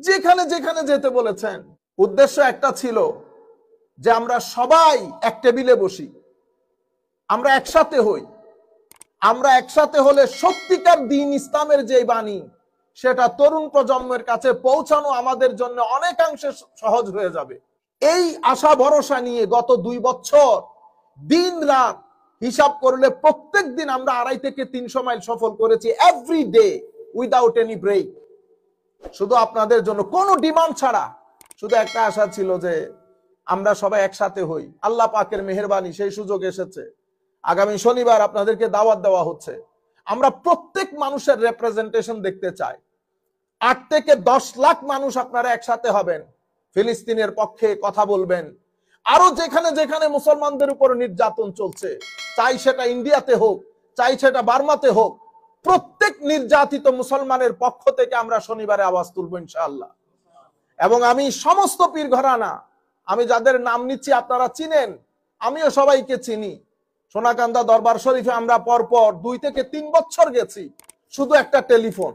যেখানে যেখানে যেতে বলেছেন। উদ্দেশ্য একটা ছিল যে আমরা সবাই এক টেবিলে বসি, আমরা একসাথে হই। আমরা একসাথে হলে সত্যিকার দ্বীন ইসলামের যে বাণী সেটা তরুণ প্রজন্মের কাছে পৌঁছানো আমাদের জন্য অনেকাংশে সহজ হয়ে যাবে। এই আশা ভরসা নিয়ে গত 2 বছর দিন রাত হিসাব করলে প্রত্যেক দিন আমরা 2.5 থেকে 300 মাইল সফর করেছি, every day without any break. শুধু আপনাদের জন্য কোনো ডিমান্ড ছাড়া, শুধু একটা আশা ছিল যে আমরা সবাই একসাথে হই। আল্লাহ পাকের মেহেরবানি সেই সুযোগ এসেছে। আগামী শনিবার আপনাদেরকে দাওয়াত দেওয়া হচ্ছে। আমরা প্রত্যেক মানুষের রিপ্রেজেন্টেশন দেখতে চাই। 8 থেকে 10 লাখ মানুষ আপনারা একসাথে হবেন, ফিলিস্তিনের পক্ষে কথা বলবেন। আরো যেখানে যেখানে মুসলমানদের উপর নির্যাতন চলছে, চাই সেটা ইন্ডিয়াতে হোক, চাই সেটা বার্মাতে হোক, প্রত্যেক নির্যাতিত মুসলমানের পক্ষ থেকে আমরা শনিবারে আওয়াজ তুলব ইনশাআল্লাহ। এবং আমি সমস্ত পীর ঘরানা, আমি যাদের নাম নিচ্ছি আপনারা চিনেন, আমিও সবাইকে চিনি। সোনাকান্দা দরবার শরীফে আমরা পরপর 2 থেকে 3 বছর গেছি, শুধু একটা টেলিফোন।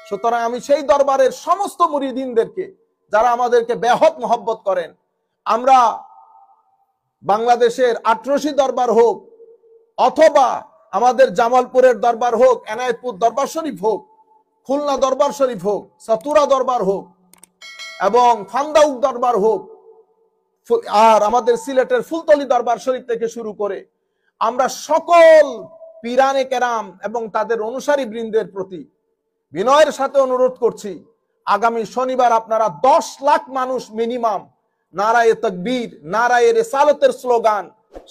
সুতরাং আমি সেই দরবারের সমস্ত মুরিদিনদেরকে, যারা আমাদেরকে বেহদ মহব্বত করেন, আমরা বাংলাদেশের 18 দরবার হোক, অথবা আমাদের জামালপুরের দরবার হোক, এনায়েতপুর দরবার শরীফ হোক, খুলনা দরবার শরীফ হোক, সাতুরা দরবার হোক, এবং ফান্দাউক দরবার হোক, আর আমাদের সিলেটের ফুলতলি দরবার শরীফ থেকে শুরু করে আমরা সকল পীরানে কেরাম এবং তাদের অনুসারী বৃন্দের প্রতি বিনয়ের সাথে অনুরোধ করছি, আগামী শনিবার আপনারা 10 লাখ মানুষ মিনিমাম নারায়ে তাকবীর, নারায়ে রিসালাতের স্লোগান,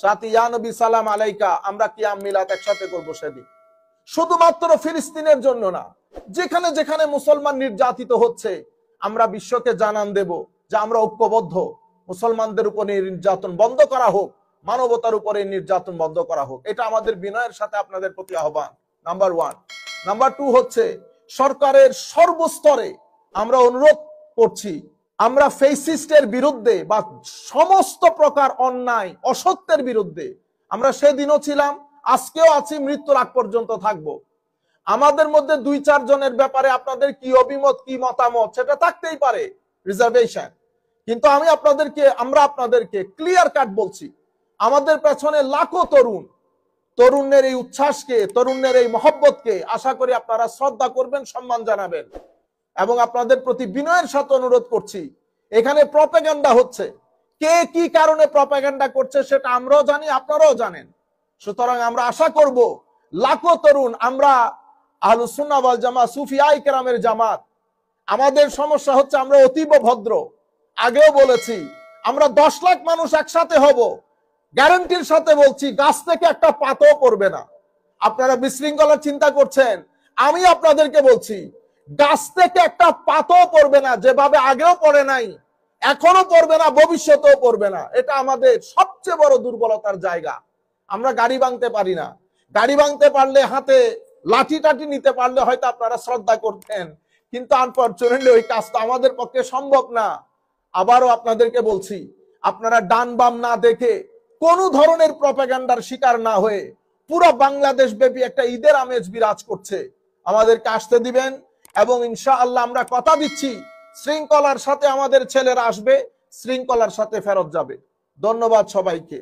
সাথে ইয়া নবী সালাম আলাইকা, আমরা কিয়াম মিলাদ একসাথে করব সেদিন। শুধুমাত্র ফিলিস্তিনের জন্য না, যেখানে যেখানে মুসলমান নির্যাতিত হচ্ছে আমরা বিশ্বকে জানান দেব যে আমরা ঐক্যবদ্ধ। মুসলমানদের উপর নির্যাতন বন্ধ করা হোক, মানবতার উপরে নির্যাতন বন্ধ করা হোক, এটা আমাদের বিনয়ের সাথে আপনাদের প্রতি আহ্বান, নাম্বার 1। নাম্বার 2 হচ্ছে সরকারের সর্বস্তরে আমরা অনুরোধ করছি, আমরা ফেসিস্টের বিরুদ্ধে বা সমস্ত প্রকার অন্যায় অসত্যের বিরুদ্ধে আমরা সেদিনও ছিলাম, আজকেও আছি, মৃত্যুর আগ পর্যন্ত থাকবো। আমাদের মধ্যে 2-4 জনের ব্যাপারে আপনাদের কি অভিমত, কি মতামত, সেটা থাকতেই পারে, রিজার্ভেশন। কিন্তু আমরা আপনাদেরকে ক্লিয়ার কাট বলছি, আমাদের পেছনে লাখো তরুণের এই উচ্ছ্বাসকে, তরুণের এই মহব্বতকে আশা করি আপনারা শ্রদ্ধা করবেন, সম্মান জানাবেন। এবং আপনাদের প্রতি বিনয়ের সাথে অনুরোধ করছি, এখানে প্রপাগান্ডা হচ্ছে, কে কি কারণে প্রপাগান্ডা করছে সেটা আমরাও জানি, আপনারাও জানেন। সুতরাং আমরা আশা করব লাখো তরুণ, আমরা আহলুস সুন্নাহ ওয়াল জামাত, সুফিয়ায়ে কেরামের জামাত। আমাদের সমস্যা হচ্ছে আমরা অতীব ভদ্র। আগেও বলেছি, আমরা 10 লাখ মানুষ একসাথে হব, গ্যারান্টির সাথে বলছি গাছ থেকে একটা পাতাও পড়বে না। আপনারা বিশৃঙ্খলার চিন্তা করছেন, আমি আপনাদেরকে বলছি গাছ থেকে একটা পাতাও পড়বে না, যেভাবে আগেও পড়ে নাই, এখনো পড়বে না, ভবিষ্যতেও পড়বে না। এটা আমাদের সবচেয়ে বড় দুর্বলতার জায়গা। আমরা গাড়ি ভাঙতে পারি না। গাড়ি ভাঙতে পারলে, হাতে লাঠি টাঠি নিতে পারলে হয়তো আপনারা শ্রদ্ধা করতেন, কিন্তু আনফরচুনেটলি ওই কাজটা আমাদের পক্ষে সম্ভব না। আবারও আপনাদেরকে বলছি, আপনারা ডান বাম না দেখে কোনো ধরনের প্রপাগান্ডার শিকার না হয়ে, পুরো বাংলাদেশ ব্যাপী একটা ঈদের আমেজ বিরাজ করছে, আমাদেরকে আসতে দিবেন। এবং ইনশাআল্লাহ আমরা কথা দিচ্ছি, শৃঙ্খলার সাথে আমাদের ছেলেরা আসবে, শৃঙ্খলার সাথে ফেরত যাবে। ধন্যবাদ সবাইকে।